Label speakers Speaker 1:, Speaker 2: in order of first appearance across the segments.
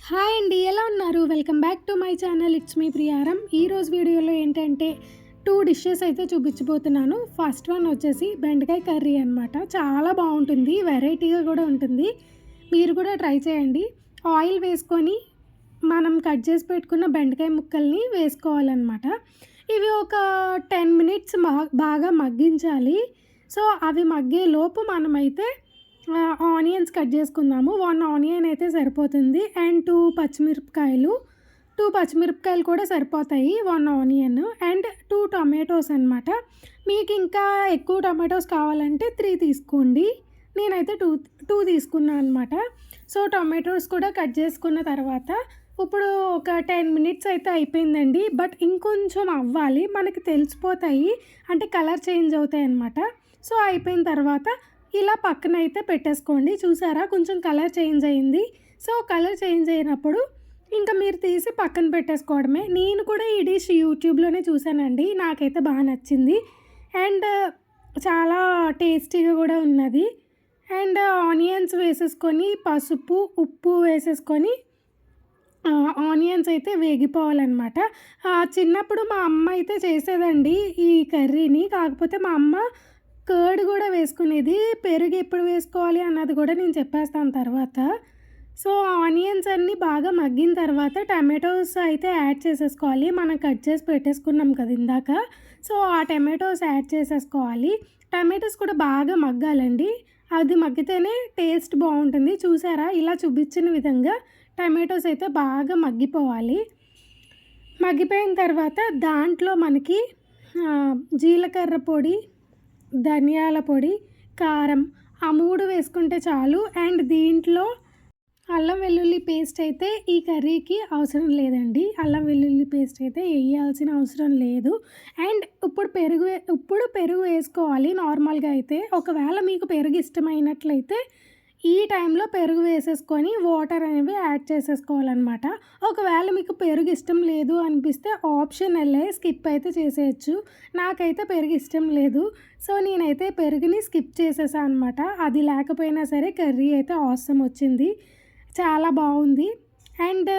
Speaker 1: Hi అండి, ఎలా ఉన్నారు? Welcome back to my channel. It's me Priyaram. ఈరోజు వీడియోలో ఏంటంటే 2 డిషెస్ అయితే చూపించబోతున్నాను. ఫస్ట్ వన్ వచ్చేసి బెండకాయ కర్రీ అనమాట. చాలా బాగుంటుంది, వెరైటీగా కూడా ఉంటుంది. మీరు కూడా ట్రై చేయండి. ఆయిల్ వేసుకొని మనం కట్ చేసి పెట్టుకున్న బెండకాయ ముక్కల్ని వేసుకోవాలన్నమాట. ఇవి ఒక 10 మినిట్స్ బాగా మగ్గించాలి. సో అవి మగ్గే లోపు మనమైతే ఆనియన్స్ కట్ చేసుకుందాము. 1 ఆనియన్ అయితే సరిపోతుంది అండ్ 2 పచ్చిమిరపకాయలు కూడా సరిపోతాయి. 1 ఆనియన్ అండ్ 2 టొమాటోస్ అనమాట. మీకు ఇంకా ఎక్కువ టొమాటోస్ కావాలంటే 3 తీసుకోండి. నేనైతే 2 తీసుకున్నాను అనమాట. సో టొమాటోస్ కూడా కట్ చేసుకున్న తర్వాత ఇప్పుడు ఒక 10 మినిట్స్ అయితే అయిపోయిందండి. బట్ ఇంకొంచెం అవ్వాలి, మనకి తెలిసిపోతాయి, అంటే కలర్ చేంజ్ అవుతాయి అన్నమాట. సో అయిపోయిన తర్వాత ఇలా పక్కన అయితే పెట్టేసుకోండి. చూసారా, కొంచెం కలర్ చేంజ్ అయింది. సో కలర్ చేంజ్ అయినప్పుడు ఇంకా మీరు తీసి పక్కన పెట్టేసుకోవడమే. నేను కూడా ఈ డిష్ యూట్యూబ్లోనే చూసానండి, నాకైతే బాగా నచ్చింది అండ్ చాలా టేస్టీగా కూడా ఉన్నది. అండ్ ఆనియన్స్ వేసేసుకొని పసుపు ఉప్పు వేసేసుకొని ఆనియన్స్ అయితే వేగిపోవాలన్నమాట. చిన్నప్పుడు మా అమ్మ అయితే చేసేదండి ఈ కర్రీని. కాకపోతే మా అమ్మ కర్డ్ కూడా వేసుకునేది. పెరుగు ఎప్పుడు వేసుకోవాలి అన్నది కూడా నేను చెప్పేస్తాను తర్వాత. సో ఆనియన్స్ అన్నీ బాగా మగ్గిన తర్వాత టమాటోస్ అయితే యాడ్ చేసేసుకోవాలి. మనం కట్ చేసి పెట్టేసుకున్నాం కదా ఇందాక. సో ఆ టమాటోస్ యాడ్ చేసేసుకోవాలి. టమాటోస్ కూడా బాగా మగ్గాలండి, అది మగ్గితేనే టేస్ట్ బాగుంటుంది. చూసారా, ఇలా చూపించిన విధంగా టమాటోస్ అయితే బాగా మగ్గిపోవాలి. మగ్గిపోయిన తర్వాత దాంట్లో మనకి జీలకర్ర పొడి, ధనియాల పొడి, కారం ఆ 3 వేసుకుంటే చాలు. అండ్ దీంట్లో అల్లం వెల్లుల్లి పేస్ట్ అయితే ఈ కర్రీకి అవసరం లేదండి. అల్లం వెల్లుల్లి పేస్ట్ అయితే వేయాల్సిన అవసరం లేదు. అండ్ ఇప్పుడు పెరుగు వేసుకోవాలి. నార్మల్గా అయితే ఒకవేళ మీకు పెరుగు ఇష్టమైనట్లయితే ఈ టైంలో పెరుగు వేసేసుకొని వాటర్ అనేవి యాడ్ చేసేసుకోవాలన్నమాట. ఒకవేళ మీకు పెరుగు ఇష్టం లేదు అనిపిస్తే ఆప్షనల్లే, స్కిప్ అయితే చేసేయచ్చు. నాకైతే పెరుగు ఇష్టం లేదు, సో నేనైతే పెరుగుని స్కిప్ చేసేసాను అనమాట. అది లేకపోయినా సరే కర్రీ అయితే ఆసమ్ వచ్చింది, చాలా బాగుంది. అండ్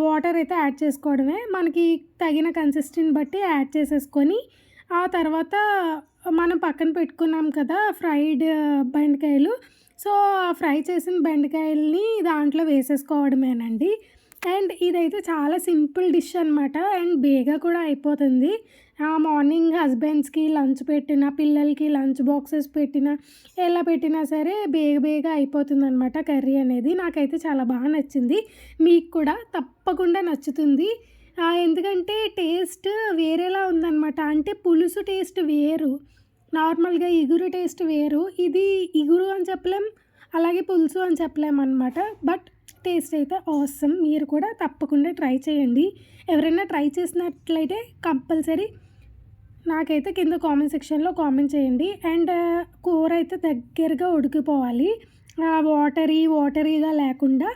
Speaker 1: వాటర్ అయితే యాడ్ చేసుకోవడమే, మనకి తగిన కన్సిస్టెన్సీ బట్టి యాడ్ చేసేసుకొని ఆ తర్వాత మనం పక్కన పెట్టుకున్నాం కదా ఫ్రైడ్ బెండకాయలు. సో ఫ్రై చేసిన బెండకాయల్ని దాంట్లో వేసేసుకోవడమేనండి. అండ్ ఇదైతే చాలా సింపుల్ డిష్ అనమాట అండ్ బేగా కూడా అయిపోతుంది. మార్నింగ్ హస్బెండ్స్కి లంచ్ పెట్టిన, పిల్లలకి లంచ్ బాక్సెస్ పెట్టిన, ఎలా పెట్టినా సరే బేగా అయిపోతుంది అనమాట కర్రీ అనేది. నాకైతే చాలా బాగా నచ్చింది, మీకు కూడా తప్పకుండా నచ్చుతుంది. ఎందుకంటే టేస్ట్ వేరేలా ఉందన్నమాట. అంటే పులుసు టేస్ట్ వేరు, నార్మల్గా ఇగురు టేస్ట్ వేరు. ఇది ఇగురు అని చెప్పలేం, అలాగే పులుసు అని చెప్పలేం అనమాట. బట్ టేస్ట్ అయితే ఆసమ్. మీరు కూడా తప్పకుండా ట్రై చేయండి. ఎవరైనా ట్రై చేసినట్లయితే కంపల్సరీ నాకైతే కింద కామెంట్ సెక్షన్లో కామెంట్ చేయండి. అండ్ కూర అయితే దగ్గరగా ఉడికిపోవాలి, వాటరీగా లేకుండా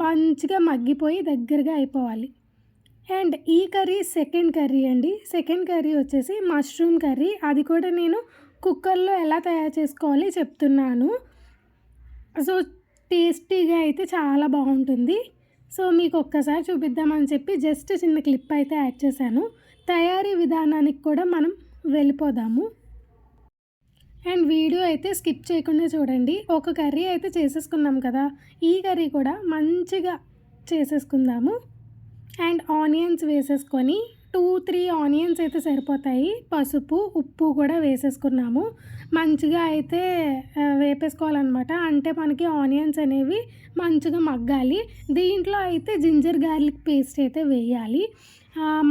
Speaker 1: మంచిగా మగ్గిపోయి దగ్గరగా అయిపోవాలి. అండ్ ఈ కర్రీ సెకండ్ కర్రీ వచ్చేసి మష్రూమ్ కర్రీ. అది కూడా నేను కుక్కర్లో ఎలా తయారు చేసుకోవాలి చెప్తున్నాను. సో టేస్టీగా అయితే చాలా బాగుంటుంది. సో మీకు ఒక్కసారి చూపిద్దామని చెప్పి జస్ట్ చిన్న క్లిప్ అయితే యాడ్ చేశాను. తయారీ విధానానికి కూడా మనం వెళ్ళిపోదాము. అండ్ వీడియో అయితే స్కిప్ చేయకుండా చూడండి. ఒక కర్రీ అయితే చేసేసుకున్నాం కదా, ఈ కర్రీ కూడా మంచిగా చేసేసుకుందాము. అండ్ ఆనియన్స్ వేసేసుకొని 2-3 ఆనియన్స్ అయితే సరిపోతాయి. పసుపు ఉప్పు కూడా వేసేసుకున్నాము. మంచిగా అయితే వేపేసుకోవాలన్నమాట. అంటే మనకి ఆనియన్స్ అనేవి మంచిగా మగ్గాలి. దీంట్లో అయితే జింజర్ గార్లిక్ పేస్ట్ అయితే వేయాలి.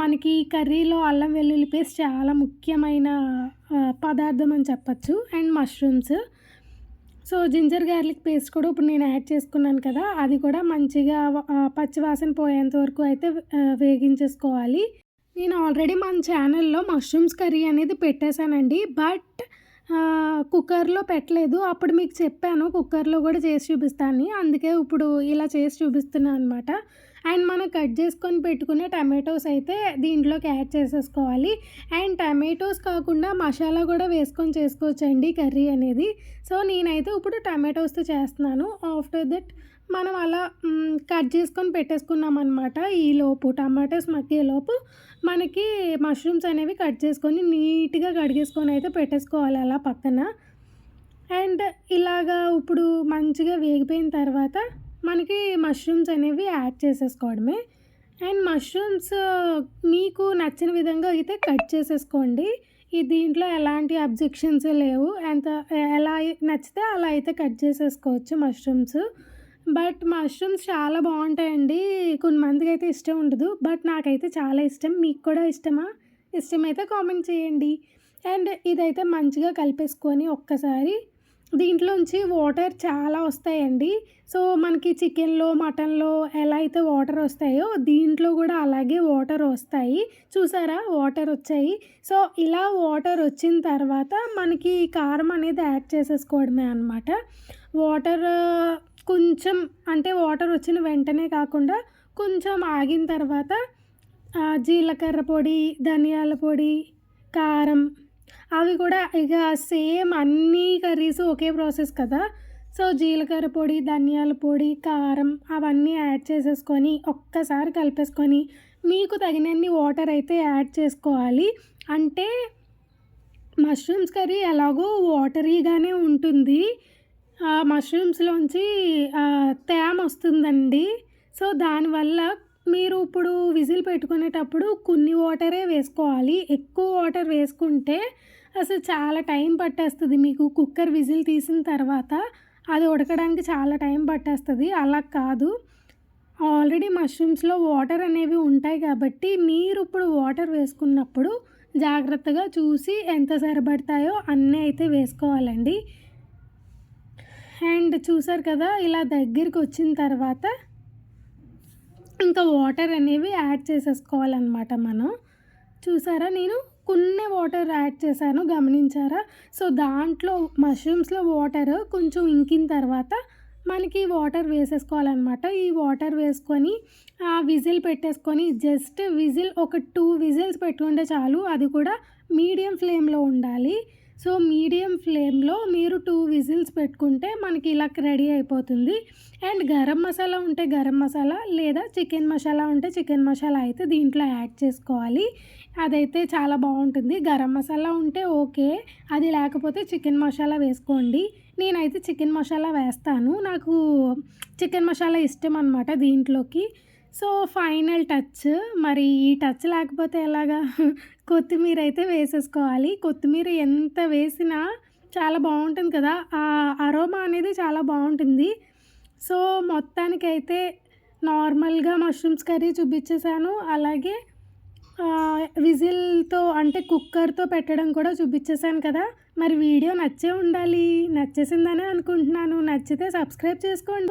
Speaker 1: మనకి కర్రీలో అల్లం వెల్లుల్లి పేస్ట్ చాలా ముఖ్యమైన పదార్థం అని చెప్పచ్చు. And mushrooms, so ginger garlic paste కూడా ఇప్పుడు నేను యాడ్ చేసుకున్నాను కదా, అది కూడా మంచిగా పచ్చివాసన పోయేంత వరకు అయితే వేగించేసుకోవాలి. నేను ఆల్రెడీ మన ఛానల్లో మష్రూమ్స్ కర్రీ అనేది పెట్టేశానండి, బట్ కుక్కర్లో పెట్టలేదు. అప్పుడు మీకు చెప్పాను కుక్కర్లో కూడా చేసి చూపిస్తాను, అందుకే ఇప్పుడు ఇలా చేసి చూపిస్తున్నాను అనమాట. అండ్ మనం కట్ చేసుకొని పెట్టుకునే టమాటోస్ అయితే దీంట్లోకి యాడ్ చేసేసుకోవాలి. అండ్ టమాటోస్ కాకుండా మసాలా కూడా వేసుకొని చేసుకోవచ్చండి కర్రీ అనేది. సో నేనైతే ఇప్పుడు టమాటోస్తో చేస్తున్నాను. ఆఫ్టర్ దట్ మనం అలా కట్ చేసుకొని పెట్టేసుకున్నామనమాట. ఈలోపు టమాటోస్ మగ్గేలోపు మనకి మష్రూమ్స్ అనేవి కట్ చేసుకొని నీట్‌గా కడిగేసుకొని అయితే పెట్టేసుకోవాలి అలా పక్కన. అండ్ ఇలాగా ఇప్పుడు మంచిగా వేగిపోయిన తర్వాత మనకి మష్రూమ్స్ అనేవి యాడ్ చేసేసుకోవడమే. అండ్ మష్రూమ్స్ మీకు నచ్చిన విధంగా అయితే కట్ చేసేసుకోండి. దీంట్లో ఎలాంటి అబ్జెక్షన్స్ లేవు. ఎలా నచ్చితే అలా అయితే కట్ చేసేసుకోవచ్చు మష్రూమ్స్. బట్ మష్రూమ్స్ చాలా బావుంటాయండి. కొంతమందికైతే ఇష్టం ఉండదు. బట్ నాకైతే చాలా ఇష్టం. మీకు కూడా ఇష్టమా? ఇష్టమైతే కామెంట్ చేయండి. అండ్ ఇదైతే మంచిగా కలిపేసుకొని ఒక్కసారి దీంట్లోంచి వాటర్ చాలా వస్తాయండి. సో, మనకి చికెన్‌లో, మటన్‌లో ఎలా అయితే వాటర్ వస్తాయో దీంట్లో కూడా అలాగే వాటర్ వస్తాయి. చూసారా? వాటర్ వచ్చాయి. సో, ఇలా వాటర్ వచ్చిన తర్వాత మనకి కారం అనేది యాడ్ చేసేసుకోవడమే అనమాట. వాటర్ కొంచెం అంటే వాటర్ వచ్చిన వెంటనే కాకుండా కొంచెం ఆగిన తర్వాత జీలకర్ర పొడి, ధనియాల పొడి, కారం అవి కూడా ఇక సేమ్ అన్ని కర్రీస్ ఒకే ప్రాసెస్ కదా! సో, జీలకర్ర పొడి, ధనియాల పొడి, కారం అవన్నీ యాడ్ చేసేసుకొని ఒక్కసారి కలిపేసుకొని మీకు తగినన్ని వాటర్ అయితే యాడ్ చేసుకోవాలి. అంటే మష్రూమ్స్ కర్రీ ఎలాగో వాటరీగానే ఉంటుంది. మష్రూమ్స్‌లోంచి తేమ వస్తుందండి. సో, దానివల్ల మీరు ఇప్పుడు విజిల్ పెట్టుకునేటప్పుడు కొన్ని వాటరే వేసుకోవాలి. ఎక్కువ వాటర్ వేసుకుంటే అసలు చాలా టైం పట్టేస్తది. మీకు కుక్కర్ విజిల్ తీసిన తర్వాత అది ఉడకడానికి చాలా టైం పట్టేస్తది. అలా కాదు. ఆల్రెడీ మష్రూమ్స్‌లో వాటర్ అనేవి ఉంటాయి కాబట్టి మీరు ఇప్పుడు వాటర్ వేసుకున్నప్పుడు జాగ్రత్తగా చూసి ఎంత సరిపడతాయో అన్నీ అయితే వేసుకోవాలండి. అండ్ చూసారు కదా! ఇలా దగ్గరికొచ్చిన తర్వాత ఇంకా వాటర్ అనేవి యాడ్ చేసేసుకోవాలనమాట మనం. చూసారా? నేను కొన్నే వాటర్ యాడ్ చేశాను గమనించారా? సో, దాంట్లో మష్రూమ్స్‌లో వాటర్ కొంచెం ఇంకిన తర్వాత మనకి వాటర్ వేసేసుకోవాలనమాట. ఈ వాటర్ వేసుకొని విజిల్ పెట్టేసుకొని జస్ట్ విజిల్ ఒక 2 విజిల్స్ పెట్టుకుంటే చాలు. అది కూడా మీడియం ఫ్లేమ్‌లో ఉండాలి. సో, మీడియం ఫ్లేమ్‌లో మీరు 2 విజిల్స్ పెట్టుకుంటే మనకి ఇలా రెడీ అయిపోతుంది. అండ్ గరం మసాలా ఉంటే గరం మసాలా లేదా చికెన్ మసాలా ఉంటే చికెన్ మసాలా అయితే దీంట్లో యాడ్ చేసుకోవాలి. అదైతే చాలా బావుంటుంది. గరం మసాలా ఉంటే ఓకే. అది లేకపోతే చికెన్ మసాలా వేసుకోండి. నేనైతే చికెన్ మసాలా వేస్తాను. నాకు చికెన్ మసాలా ఇష్టం అనమాట దీంట్లోకి. సో, ఫైనల్ టచ్ మరి ఈ టచ్ లేకపోతే ఎలాగా? కొత్తిమీర అయితే వేసేసుకోవాలి. కొత్తిమీర ఎంత వేసినా చాలా బావుంటుంది కదా! ఆ అరోమా అనేది చాలా బావుంటుంది. సో, మొత్తానికైతే నార్మల్‌గా మష్రూమ్స్ కర్రీ చూపించేసాను. అలాగే విజిల్‌తో అంటే కుక్కర్‌తో పెట్టడం కూడా చూపించేసాను కదా! మరి వీడియో నచ్చే ఉండాలి. నచ్చేసిందనే అనుకుంటున్నాను. నచ్చితే సబ్స్క్రైబ్ చేసుకోండి.